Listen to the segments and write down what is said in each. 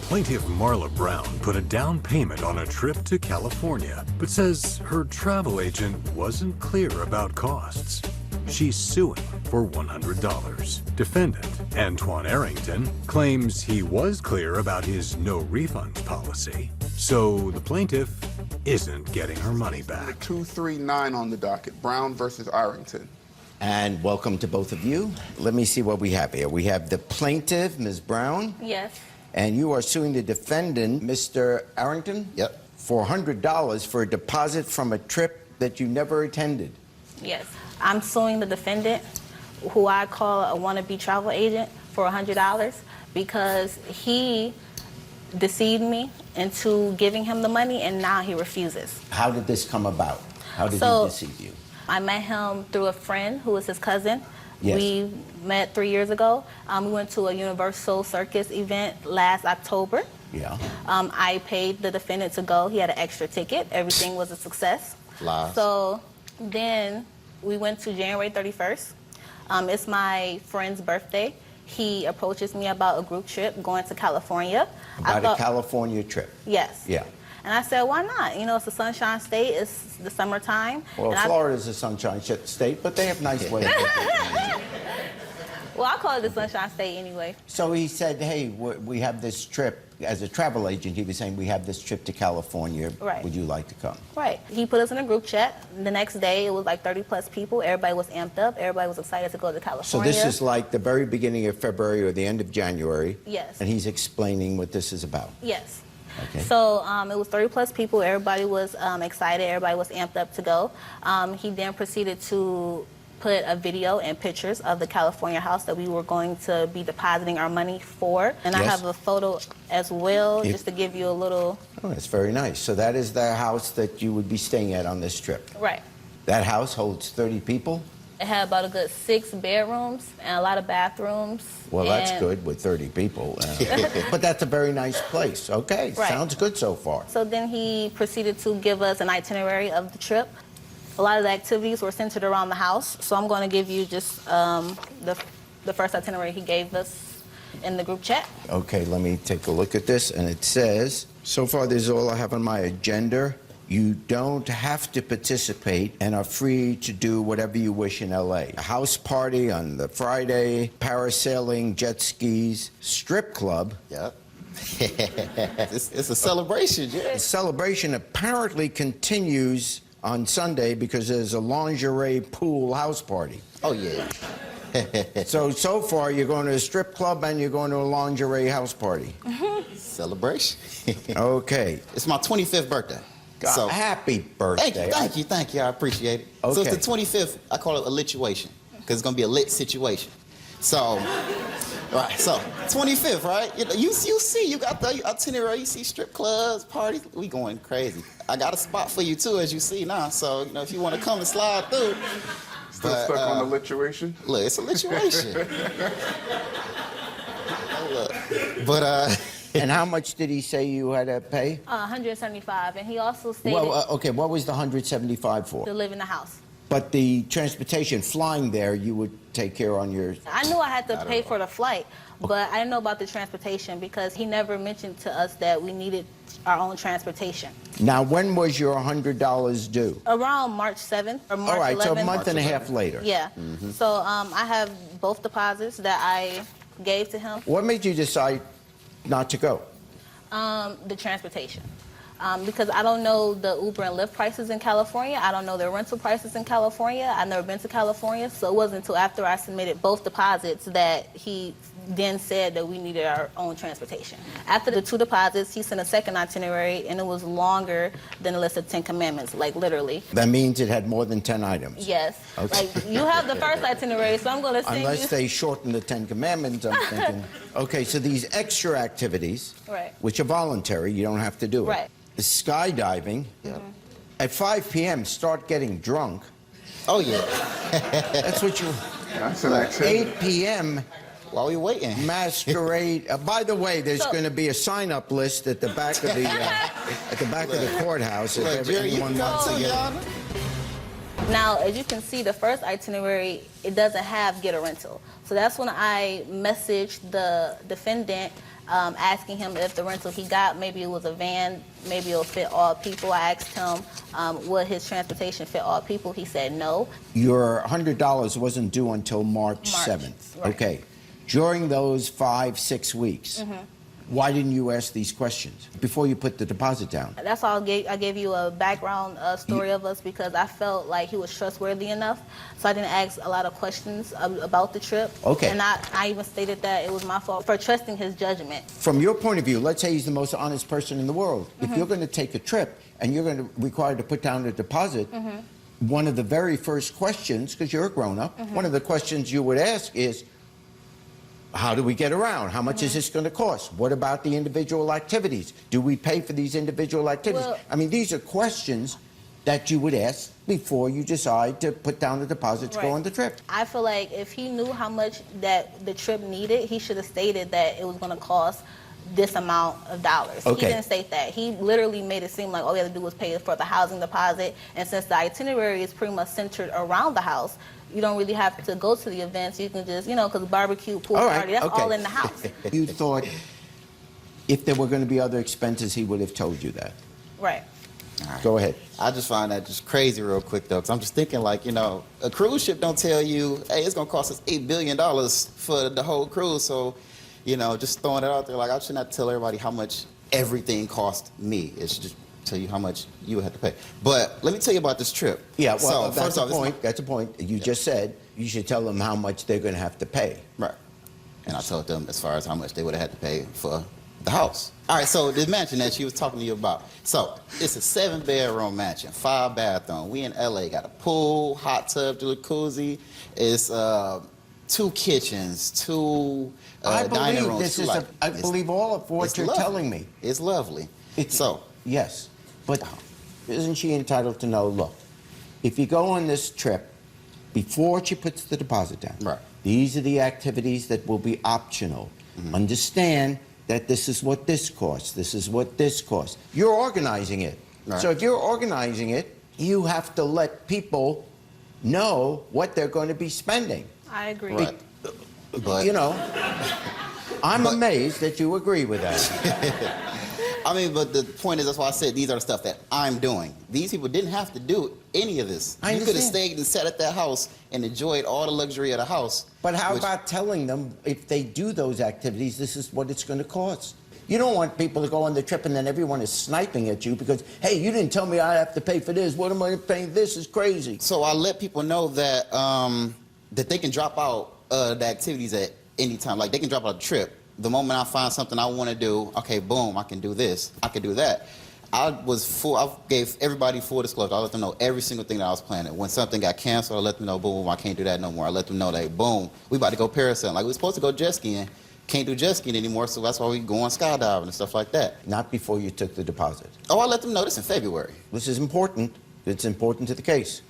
Plaintiff Marla Brown put a down payment on a trip to California, but says her travel agent wasn't clear about costs. She's suing for $100. Defendant Antoine Arrington claims he was clear about his no refunds policy, so the plaintiff isn't getting her money back. 239 on the docket, Brown versus Arrington. And welcome to both of you. Let me see what we have here. We have the plaintiff, Ms. Brown. Yes. And you are suing the defendant, Mr. Arrington? Yep. For $100 for a deposit from a trip that you never attended. Yes. I'm suing the defendant, who I call a wannabe travel agent, for $100 because he deceived me into giving him the money, and now he refuses. How did this come about? How did he deceive you? I met him through a friend who was his cousin. Yes. We met 3 years ago. We went to a Universal Circus event last October. Yeah. I paid the defendant to go. He had an extra ticket. Everything was a success. Lies. So then we went to January 31st. It's my friend's birthday. He approaches me about a group trip going to California. About a California trip? Yes. Yeah. And I said, why not? You know, it's the Sunshine State. It's the summertime. Well, Florida's a sunshine state, but they have nice weather. Well, I call it the Sunshine State anyway. So he said, hey, we have this trip. As a travel agent, he was saying, we have this trip to California. Right. Would you like to come? Right. He put us in a group chat. The next day, it was like 30+ people. Everybody was amped up. Everybody was excited to go to California. So this is like the very beginning of February or the end of January. Yes. And he's explaining what this is about. Yes. Okay. So it was 30+ people. Everybody was excited. Everybody was amped up to go. He then proceeded to put a video and pictures of the California house that we were going to be depositing our money for. And I have a photo as well, just to give you a little... Oh, that's very nice. So that is the house that you would be staying at on this trip? Right. That house holds 30 people? It had about a good 6 bedrooms and a lot of bathrooms. Well, that's good with 30 people. But that's a very nice place. Okay, Right. Sounds good so far. So then he proceeded to give us an itinerary of the trip. A lot of the activities were centered around the house, so I'm going to give you just the first itinerary he gave us in the group chat. Okay, let me take a look at this, and it says, so far this is all I have on my agenda. You don't have to participate and are free to do whatever you wish in LA. A house party on the Friday, parasailing, jet skis, strip club. Yep. It's a celebration, yeah. The celebration apparently continues on Sunday because there's a lingerie pool house party. Oh, yeah. So far you're going to a strip club and you're going to a lingerie house party. Celebration. Okay. It's my 25th birthday. God, So, happy birthday. thank you. I appreciate it. Okay. So it's the 25th. I call it a lituation because it's going to be a lit situation. So, right, so 25th, right? You see, you got the itinerary. You see strip clubs, parties. We going crazy. I got a spot for you too, as you see now. So, if you want to come and slide through. Still stuck on the lituation? Look, it's a lituation. Look, And how much did he say you had to pay? 175, and he also stated Okay, what was the 175 for? to live in the house. But the transportation, flying there, you would take care on your... I knew I had to pay for the flight, but I didn't know about the transportation because he never mentioned to us that we needed our own transportation. Now, when was your $100 due? Around March 7th or March 11th. All right, so a month and a half later. Yeah. So I have both deposits that I gave to him. What made you decide not to go? The transportation. Because I don't know the Uber and Lyft prices in California. I don't know their rental prices in California. I've never been to California, so it wasn't until after I submitted both deposits that he then said that we needed our own transportation. After the 2 deposits, he sent a second itinerary, and it was longer than the list of 10 commandments, like literally. That means it had more than 10 items. Yes. Okay. Like, you have the first itinerary, so I'm going to send you... Unless they shorten the 10 commandments, I'm thinking. Okay, so these extra activities, Right. which are voluntary, you don't have to do it. Right. The skydiving, at 5 p.m., start getting drunk. oh, yeah. That's what you... That's an activity. 8 p.m., While we waiting. masquerade. By the way, there's going to be a sign-up list at the back of the courthouse. If Look, Jerry, you anyone can wants come to too, get... Your Honor. Now, as you can see, the first itinerary, it doesn't have get a rental. So that's when I messaged the defendant asking him if the rental he got, maybe it was a van, maybe it'll fit all people. I asked him, would his transportation fit all people? He said no. Your $100 wasn't due until March 7th. Right. Okay. During those 5-6 weeks, why didn't you ask these questions before you put the deposit down? That's all I gave you a background story of us because I felt like he was trustworthy enough. So I didn't ask a lot of questions about the trip. Okay. And I even stated that it was my fault for trusting his judgment. From your point of view, let's say he's the most honest person in the world. If you're going to take a trip and you're going to require to put down a deposit, one of the very first questions, because you're a grown-up, one of the questions you would ask is, how do we get around? How much is this going to cost? What about the individual activities? Do we pay for these individual activities? Well, I mean, these are questions that you would ask before you decide to put down a deposit to go on the trip. I feel like if he knew how much that the trip needed, he should have stated that it was going to cost this amount of dollars. Okay. He didn't state that. He literally made it seem like all he had to do was pay for the housing deposit. And since the itinerary is pretty much centered around the house, you don't really have to go to the events. You can just, because barbecue, pool party, that's all in the house. You thought if there were going to be other expenses, he would have told you that. Right. Right. Go ahead. I just find that just crazy real quick, though, because I'm just thinking, like, a cruise ship don't tell you, hey, it's going to cost us $8 billion for the whole cruise. So, just throwing it out there, like, I should not tell everybody how much everything cost me. It should just tell you how much you would have to pay. But let me tell you about this trip. Yeah, well, so, that's a point. That's a point. You just said you should tell them how much they're going to have to pay. Right. And I told them as far as how much they would have had to pay for the house. All right, so the mansion that she was talking to you about. So it's a 7-bedroom mansion, 5 bathrooms. We in LA, got a pool, hot tub, jacuzzi. It's 2 kitchens, 2 dining rooms. I believe all of what you're telling me. It's lovely. Yes, but isn't she entitled to know, look, if you go on this trip, before she puts the deposit down, right, these are the activities that will be optional. Understand that this is what this costs, this is what this costs. You're organizing it. Right. So if you're organizing it, you have to let people know what they're going to be spending. I agree. Right. But, I'm amazed that you agree with that. I mean, but the point is, that's why I said these are the stuff that I'm doing. These people didn't have to do any of this. You could have stayed and sat at that house and enjoyed all the luxury of the house. But how about telling them, if they do those activities, this is what it's going to cost? You don't want people to go on the trip and then everyone is sniping at you because, hey, you didn't tell me I have to pay for this. What am I paying? This is crazy. So I let people know that that they can drop out the activities at any time. Like, they can drop out a trip. The moment I find something I want to do, okay, boom, I can do this, I can do that. I gave everybody full disclosure. I let them know every single thing that I was planning. When something got canceled, I let them know, boom, I can't do that no more. I let them know that, boom, we about to go parasailing. Like, we were supposed to go jet skiing, can't do jet skiing anymore, so that's why we go on skydiving and stuff like that. Not before you took the deposit. Oh, I let them know this in February. This is important. It's important to the case.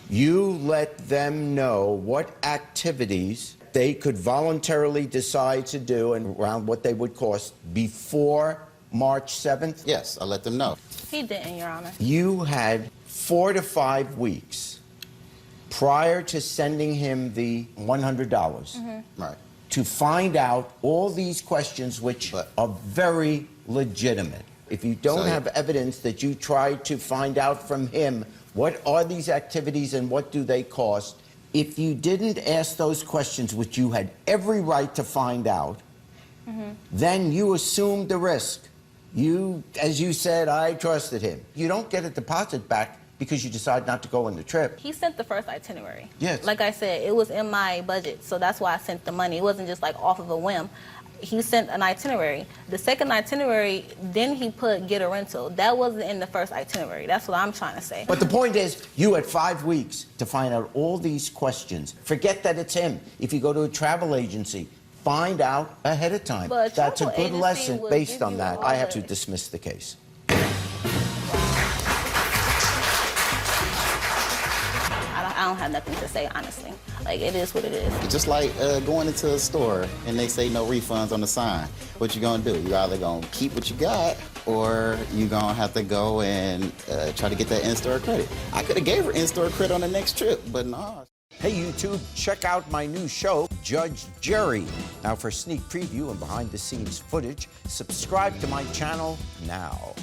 You let them know what activities they could voluntarily decide to do and around what they would cost before March 7th? Yes, I let them know. He didn't, Your Honor. You had 4 to 5 weeks prior to sending him the $100 Right. to find out all these questions, which are very legitimate. If you don't have evidence that you tried to find out from him what are these activities and what do they cost, if you didn't ask those questions, which you had every right to find out, then you assumed the risk. You, as you said, I trusted him. You don't get a deposit back because you decide not to go on the trip. He sent the first itinerary. Yes. Like I said, it was in my budget, so that's why I sent the money. It wasn't just like off of a whim. He sent an itinerary. The second itinerary, then he put get a rental. That wasn't in the first itinerary. That's what I'm trying to say. But the point is, you had 5 weeks to find out all these questions. Forget that it's him. If you go to a travel agency, find out ahead of time. But that's a travel good agency lesson would based give on you that. all I have the- to dismiss the case. I don't have nothing to say, honestly. Like, it is what it is. It's just like going into a store and they say no refunds on the sign. What you gonna do? You either gonna keep what you got or you gonna have to go and try to get that in-store credit. I could have gave her in-store credit on the next trip, but no. Hey YouTube, check out my new show, Judge Jerry. Now for sneak preview and behind the scenes footage, subscribe to my channel now.